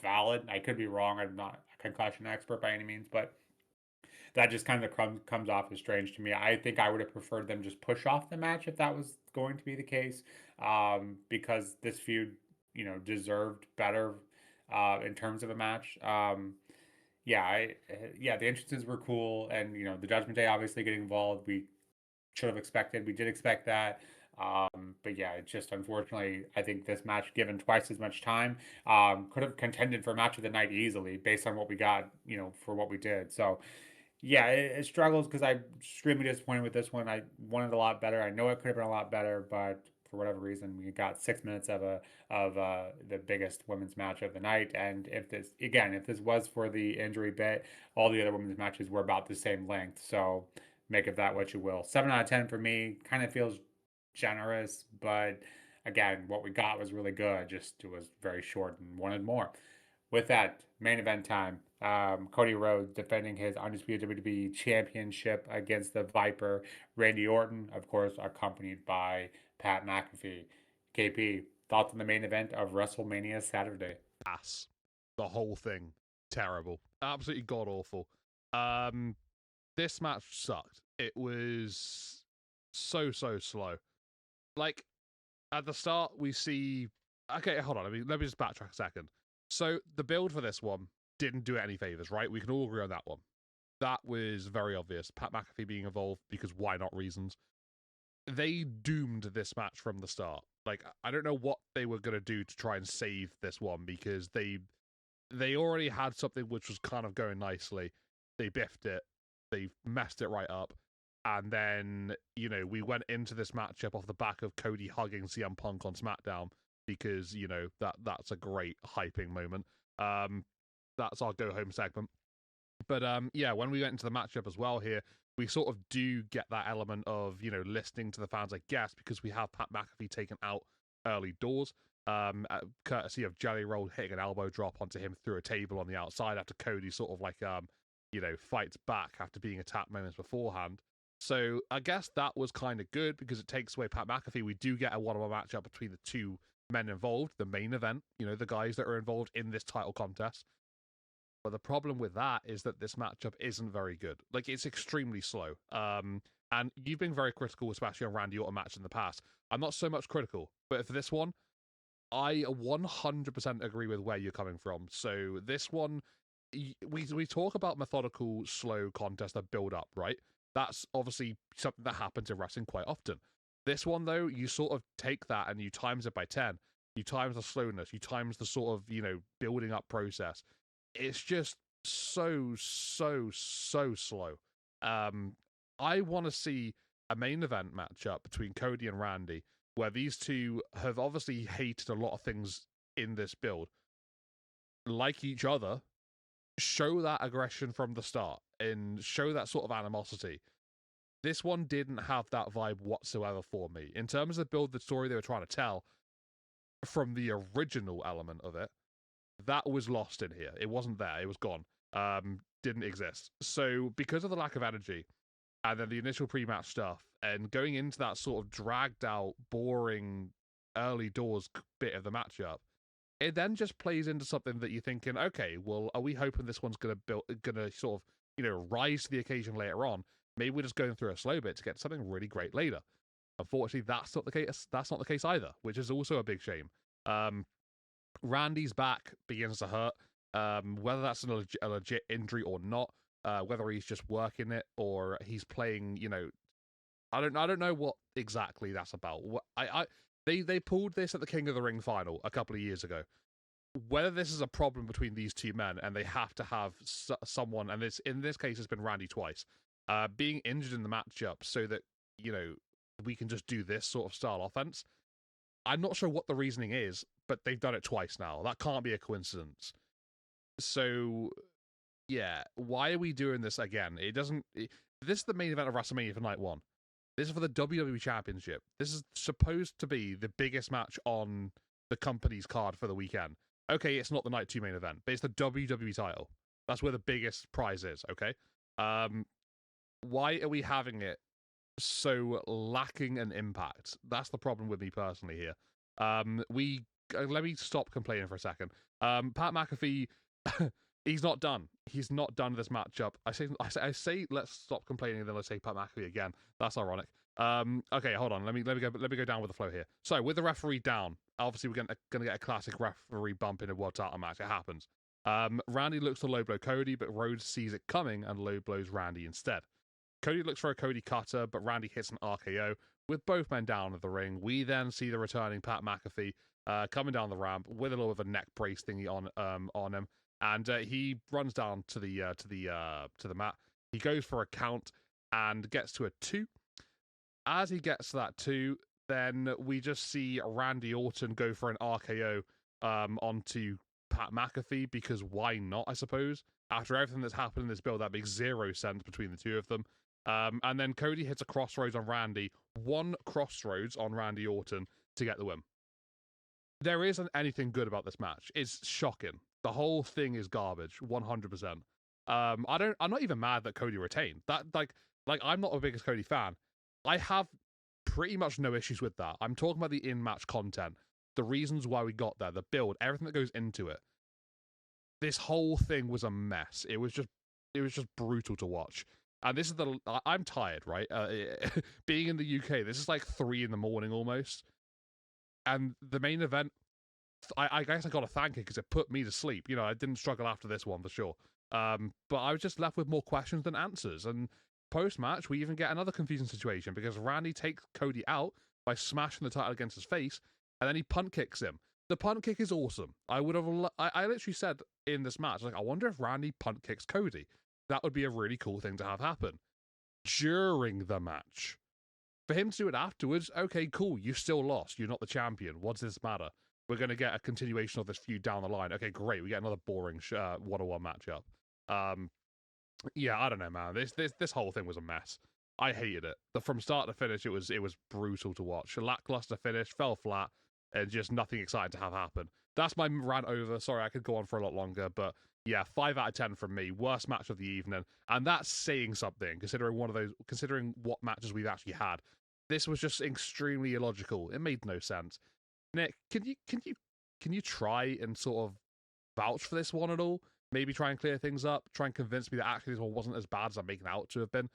[SPEAKER 1] valid. I could be wrong. I'm not a concussion expert by any means, but that just kind of comes off as strange to me. I think I would have preferred them just push off the match if that was going to be the case, because this feud, deserved better in terms of a match. Yeah, the entrances were cool, and the Judgment Day obviously getting involved. We should have expected. We did expect that. But yeah, it's just unfortunately, I think this match, given twice as much time, could have contended for match of the night easily based on what we got, for what we did. So yeah, it struggles because I'm extremely disappointed with this one. I wanted a lot better. I know it could have been a lot better, but for whatever reason, we got 6 minutes of the biggest women's match of the night. And if this was for the injury bit, all the other women's matches were about the same length. So make of that what you will. 7 out of 10 for me. Kind of feels generous, but again, what we got was really good. Just it was very short and wanted more. With that, main event time. Cody Rhodes defending his undisputed WWE championship against the Viper, Randy Orton, of course, accompanied by Pat McAfee. KP, thoughts on the main event of WrestleMania Saturday?
[SPEAKER 2] Ass. The whole thing. Terrible. Absolutely god awful. This match sucked. It was so slow. Like, at the start, we see. Okay, hold on. Let me just backtrack a second. So, the build for this one didn't do it any favors, right? We can all agree on that one. That was very obvious. Pat McAfee being involved because why not reasons. They doomed this match from the start. Like, I don't know what they were going to do to try and save this one because they already had something which was kind of going nicely. They biffed it. They messed it right up. And then, we went into this matchup off the back of Cody hugging CM Punk on SmackDown because, that's a great hyping moment. That's our go home segment. But yeah, when we went into the matchup as well here, we sort of do get that element of, listening to the fans, I guess, because we have Pat McAfee taken out early doors, courtesy of Jelly Roll hitting an elbow drop onto him through a table on the outside after Cody sort of like, fights back after being attacked moments beforehand. So I guess that was kind of good because it takes away Pat McAfee. We do get a one-on-one matchup between the two men involved, the main event, the guys that are involved in this title contest. But the problem with that is that this matchup isn't very good. Like, it's extremely slow. And you've been very critical, especially on Randy Orton match in the past. I'm not so much critical, but for this one, I 100% agree with where you're coming from. So this one, we talk about methodical, slow contests that build up, right? That's obviously something that happens in wrestling quite often. This one, though, you sort of take that and you times it by 10. You times the slowness. You times the sort of, building up process. It's just so slow. I want to see a main event matchup between Cody and Randy, where these two have obviously hated a lot of things in this build, like each other. Show that aggression from the start and show that sort of animosity. This one didn't have that vibe whatsoever for me. In terms of build the story they were trying to tell from the original element of it, that was lost in here. It wasn't there. It was gone. Didn't exist. So because of the lack of energy and then the initial pre-match stuff and going into that sort of dragged out, boring early doors bit of the matchup, it then just plays into something that you're thinking, okay, well, are we hoping this one's gonna sort of, rise to the occasion later on? Maybe we're just going through a slow bit to get something really great later. Unfortunately, that's not the case. That's not the case either, which is also a big shame. Randy's back begins to hurt. Whether that's a legit injury or not, whether he's just working it or he's playing, I don't know what exactly that's about. They pulled this at the King of the Ring final a couple of years ago. Whether this is a problem between these two men and they have to have someone, and in this case it's been Randy twice, being injured in the matchup so that we can just do this sort of style offense. I'm not sure what the reasoning is, but they've done it twice now. That can't be a coincidence. So yeah, why are we doing this again? This is the main event of WrestleMania for night one. This is for the WWE Championship. This is supposed to be the biggest match on the company's card for the weekend. Okay, it's not the night two main event, but it's the WWE title. That's where the biggest prize is, okay? Why are we having it so lacking an impact? That's the problem with me personally here. Let me stop complaining for a second. Pat McAfee, he's not done. He's not done this matchup. I say let's stop complaining, and then let's say Pat McAfee again. That's ironic. Okay, hold on. Let me go down with the flow here. So with the referee down, obviously we're gonna get a classic referee bump in a world title match. It happens. Randy looks to low blow Cody, but Rhodes sees it coming and low blows Randy instead. Cody looks for a Cody cutter, but Randy hits an RKO with both men down in the ring. We then see the returning Pat McAfee coming down the ramp with a little bit of a neck brace thingy on him, and he runs down to the mat. He goes for a count and gets to a 2. As he gets to that 2, then we just see Randy Orton go for an RKO onto Pat McAfee, because why not, I suppose? After everything that's happened in this build, that makes 0 sense between the two of them. And then Cody hits a crossroads on Randy, 1 crossroads on Randy Orton to get the win. There isn't anything good about this match. It's shocking. The whole thing is garbage, 100%. I'm not even mad that Cody retained. That like I'm not the biggest Cody fan. I have pretty much no issues with that. I'm talking about the in-match content, the reasons why we got there, the build, everything that goes into it. This whole thing was a mess. It was just brutal to watch. And this is I'm tired, right? Being in the UK, this is like 3 a.m. almost. And the main event, I guess I got to thank it because it put me to sleep. You know, I didn't struggle after this one for sure. But I was just left with more questions than answers. And post-match, we even get another confusing situation because Randy takes Cody out by smashing the title against his face, and then he punt kicks him. The punt kick is awesome. I literally said in this match, like, I wonder if Randy punt kicks Cody. That would be a really cool thing to have happen during the match. For him to do it afterwards, okay, cool. You still lost. You're not the champion. What does this matter? We're going to get a continuation of this feud down the line. Okay, great. We get another boring one-on-one matchup. Yeah, I don't know, man. This whole thing was a mess. I hated it. From start to finish, it was brutal to watch. A lackluster finish, fell flat, and just nothing exciting to have happen. That's my rant over. Sorry, I could go on for a lot longer, but yeah, 5 out of 10 from me. Worst match of the evening, and that's saying something considering what matches we've actually had. This was just extremely illogical. It made no sense. Nick, can you try and sort of vouch for this one at all? Maybe try and clear things up. Try and convince me that actually this one wasn't as bad as I'm making it out to have been.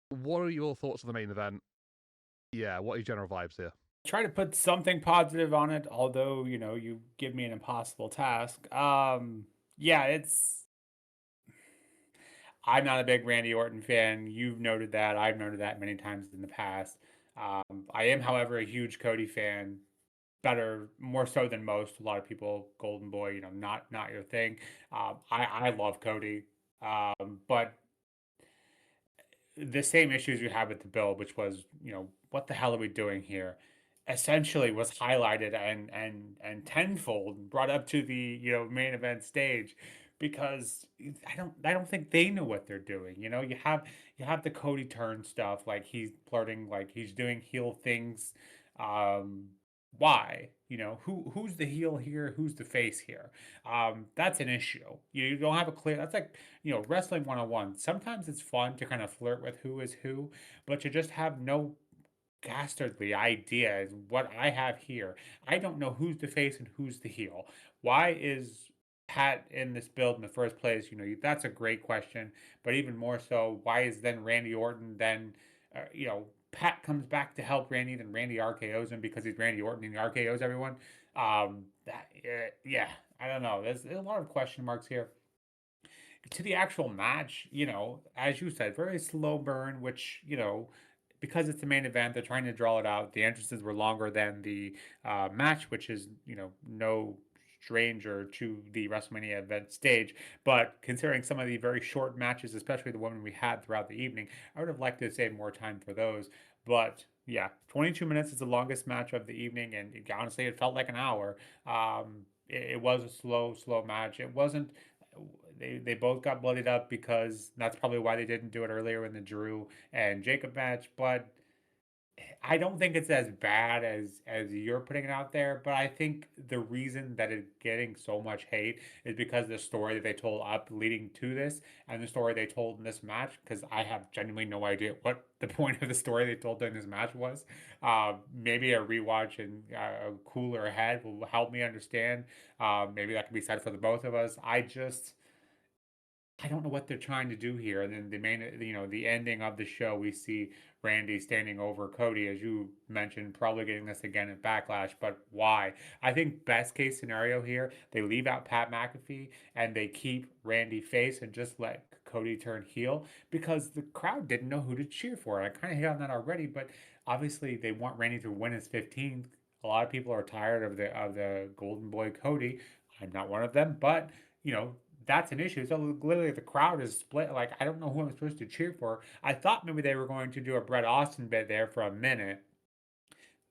[SPEAKER 2] What are your thoughts on the main event? Yeah, what are your general vibes here?
[SPEAKER 1] Try to put something positive on it, although, you give me an impossible task. Yeah, I'm not a big Randy Orton fan. You've noted that. I've noted that many times in the past. I am, however, a huge Cody fan. More so than most. A lot of people, Golden Boy, not your thing. I love Cody, but the same issues you had with the build, which was, what the hell are we doing here? Essentially was highlighted and tenfold brought up to the, main event stage, because I don't think they know what they're doing. You have the Cody turn stuff, like he's flirting, like he's doing heel things. Um why? Who's the heel here? Who's the face here? That's an issue. You don't have a clear, that's like, wrestling 101. Sometimes it's fun to kind of flirt with who is who, but you just have no dastardly idea is what I have here. I don't know who's the face and who's the heel. Why is Pat in this build in the first place? That's a great question. But even more so, why is then Randy Orton then, Pat comes back to help Randy, then Randy RKO's him because he's Randy Orton and he RKO's everyone. Yeah, I don't know. There's a lot of question marks here. To the actual match, as you said, very slow burn, which, because it's the main event, they're trying to draw it out. The entrances were longer than the match, which is, no stranger to the WrestleMania event stage. But considering some of the very short matches, especially the one we had throughout the evening, I would have liked to save more time for those. But yeah, 22 minutes is the longest match of the evening, and honestly, it felt like an hour. It was a slow match. It wasn't they both got bloodied up because that's probably why they didn't do it earlier in the Drew and Jacob match. But I don't think it's as bad as you're putting it out there, but I think the reason that it's getting so much hate is because the story that they told up leading to this and the story they told in this match. Because I have genuinely no idea what the point of the story they told during this match was. Maybe a rewatch and a cooler head will help me understand. Maybe that can be said for the both of us. I don't know what they're trying to do here. And then the main, the ending of the show, we see Randy standing over Cody, as you mentioned, probably getting this again at Backlash. But why? I think best case scenario here, they leave out Pat McAfee and they keep Randy face and just let Cody turn heel because the crowd didn't know who to cheer for. I kind of hit on that already, but obviously they want Randy to win his 15th. A lot of people are tired of the Golden Boy Cody. I'm not one of them, but you know, that's an issue. So literally the crowd is split. Like I don't know who I'm supposed to cheer for. I thought maybe they were going to do a Bret Austin bit there for a minute,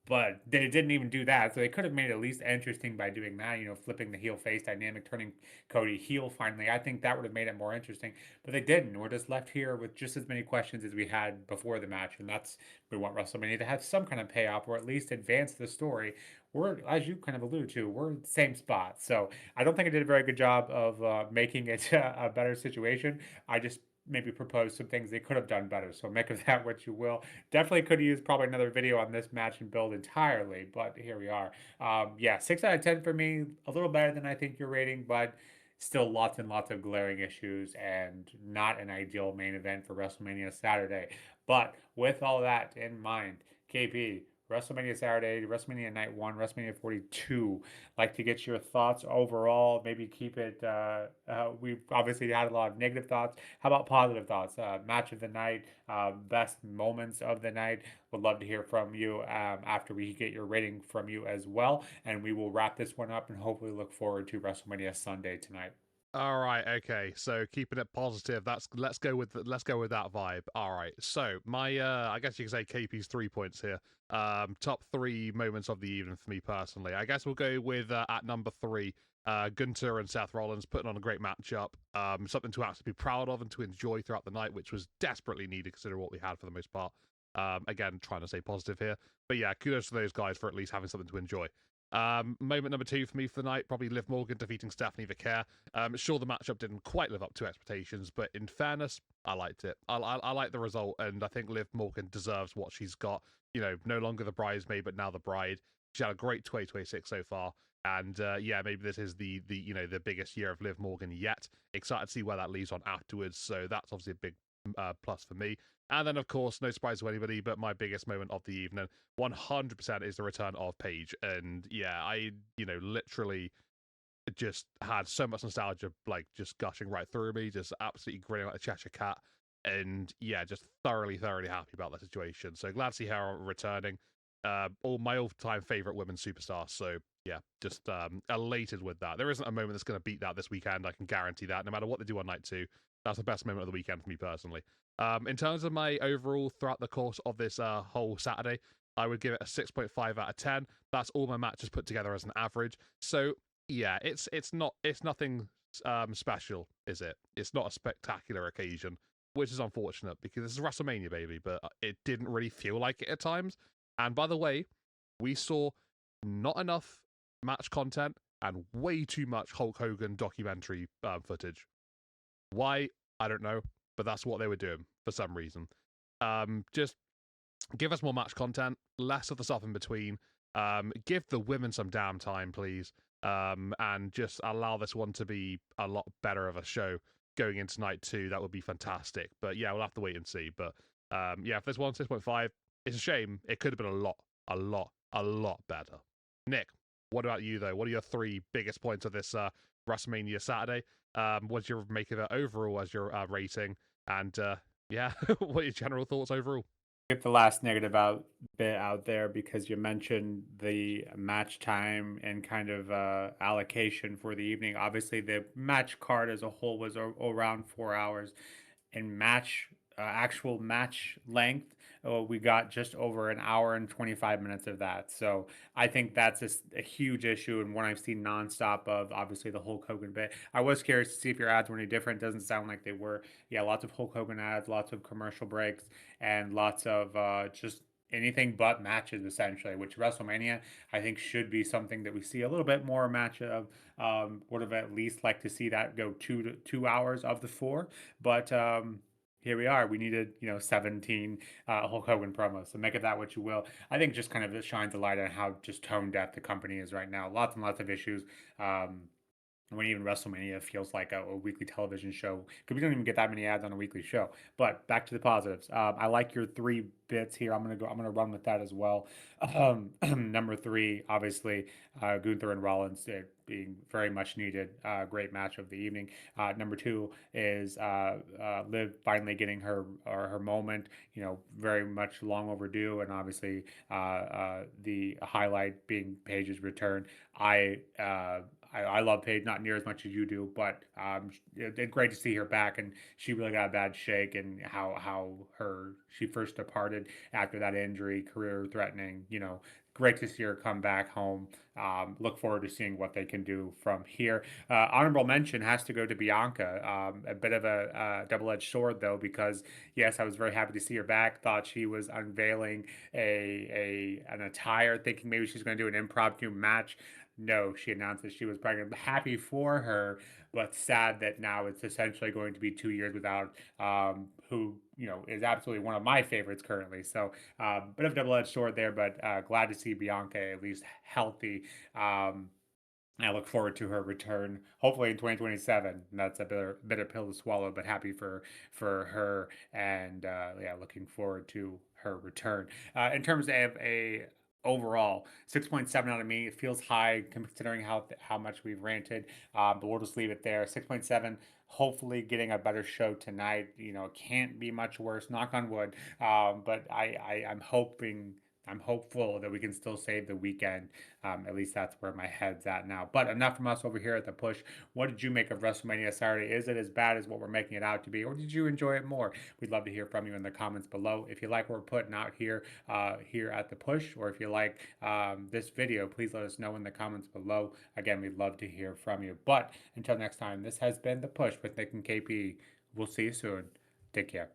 [SPEAKER 1] but they didn't even do that. So they could have made it at least interesting by doing that, flipping the heel face dynamic, turning Cody heel finally. I think that would have made it more interesting, but they didn't. We're just left here with just as many questions as we had before the match. And that's, we want WrestleMania to have some kind of payoff or at least advance the story. We're, as you kind of alluded to, we're in the same spot. So I don't think I did a very good job of making it a better situation. I just maybe proposed some things they could have done better. So make of that what you will. Definitely could use probably another video on this match and build entirely, but here we are. Yeah, 6 out of 10 for me. A little better than I think you're rating, but still lots and lots of glaring issues and not an ideal main event for WrestleMania Saturday. But with all that in mind, KP, WrestleMania Saturday, WrestleMania Night 1, WrestleMania 42. Like to get your thoughts overall. Maybe keep it. We've obviously had a lot of negative thoughts. How about positive thoughts? Match of the night, best moments of the night. Would love to hear from you after we get your rating from you as well. And we will wrap this one up and hopefully look forward to WrestleMania Sunday tonight.
[SPEAKER 2] All right, okay. So keeping it positive. Let's go with that vibe. All right. So my I guess you could say KP's 3 points here. Top three moments of the evening for me personally. I guess we'll go with at number three. Gunther and Seth Rollins putting on a great matchup. Something to actually be proud of and to enjoy throughout the night, which was desperately needed considering what we had for the most part. Again, trying to stay positive here. But yeah, kudos to those guys for at least having something to enjoy. Moment number two for me for the night, probably Liv Morgan defeating Stephanie Vaquer. Sure, the matchup didn't quite live up to expectations, but in fairness, I liked it. I like the result, and I think Liv Morgan deserves what she's got. No longer the bridesmaid, but now the bride. She had a great 2026 so far, and yeah, maybe this is the biggest year of Liv Morgan yet. Excited to see where that leads on afterwards. So that's obviously a big plus for me. And then, of course, no surprise to anybody, but my biggest moment of the evening, 100% is the return of Paige. And yeah, I, literally just had so much nostalgia, like just gushing right through me, just absolutely grinning like a Cheshire cat. And yeah, just thoroughly, thoroughly happy about that situation. So glad to see her returning. All my all-time favorite women's superstars. So yeah, just elated with that. There isn't a moment that's going to beat that this weekend. I can guarantee that. No matter what they do on night two, that's the best moment of the weekend for me personally. In terms of my overall throughout the course of this whole Saturday, I would give it a 6.5 out of 10. That's all my matches put together as an average. So yeah, it's nothing special, is it? It's not a spectacular occasion, which is unfortunate because this is WrestleMania, baby. But it didn't really feel like it at times. And by the way, we saw not enough match content and way too much Hulk Hogan documentary footage. Why? I don't know, but that's what they were doing for some reason. Just give us more match content, less of the stuff in between. Give the women some damn time, please. And just allow this one to be a lot better of a show going into night two. That would be fantastic. But yeah, we'll have to wait and see. But yeah, if this one 6.5, it's a shame. It could have been a lot better. Nick, what about you though? What are your three biggest points of this WrestleMania Saturday? What's your make of it overall as your rating? And yeah, what are your general thoughts overall?
[SPEAKER 1] Get the last negative bit out there because you mentioned the match time and kind of allocation for the evening. Obviously, the match card as a whole was around 4 hours, and match actual match length, we got just over an hour and 25 minutes of that. So I think that's a huge issue and one I've seen nonstop of. Obviously, the Hulk Hogan bit. I was curious to see if your ads were any different. Doesn't sound like they were. Yeah, lots of Hulk Hogan ads, lots of commercial breaks, and lots of just anything but matches essentially, which WrestleMania I think should be something that we see a little bit more match of. Would have at least liked to see that go 2 hours of the four, but here we are. We needed 17 Hulk Hogan promos, so make of that what you will. I think just kind of it shines a light on how just tone deaf the company is right now. Lots and lots of issues. When even WrestleMania feels like a weekly television show because we don't even get that many ads on a weekly show. But back to the positives. I like your three bits here. I'm gonna run with that as well. Number three, obviously, Gunther and Rollins being very much needed. Great match of the evening. Number two is Liv finally getting her moment. Very much long overdue, and obviously the highlight being Paige's return. I I love Paige not near as much as you do, but it's great to see her back, and she really got a bad shake, and how she first departed after that injury, career threatening. Great to see her come back home. Look forward to seeing what they can do from here. Honorable mention has to go to Bianca. A bit of a double-edged sword though, because yes, I was very happy to see her back. Thought she was unveiling an attire, thinking maybe she's going to do an impromptu match. No, she announced that she was pregnant. Happy for her, but sad that now it's essentially going to be 2 years without who is absolutely one of my favorites currently. So bit of a double-edged sword there, but glad to see Bianca at least healthy. I look forward to her return, hopefully in 2027. That's a bitter pill to swallow, but happy for her, and yeah, looking forward to her return. In terms of a overall 6.7 out of me, it feels high considering how much we've ranted. But we'll just leave it there. 6.7. Hopefully, getting a better show tonight. It can't be much worse. Knock on wood. But I'm hoping. I'm hopeful that we can still save the weekend. At least that's where my head's at now. But enough from us over here at the push. What did you make of WrestleMania Saturday? Is it as bad as what we're making it out to be, or did you enjoy it more? We'd love to hear from you in the comments below. If you like what we're putting out here at the push, or if you like this video, please let us know in the comments below. Again, we'd love to hear from you. But until next time, this has been the push with Nick and KP. We'll see you soon. Take care.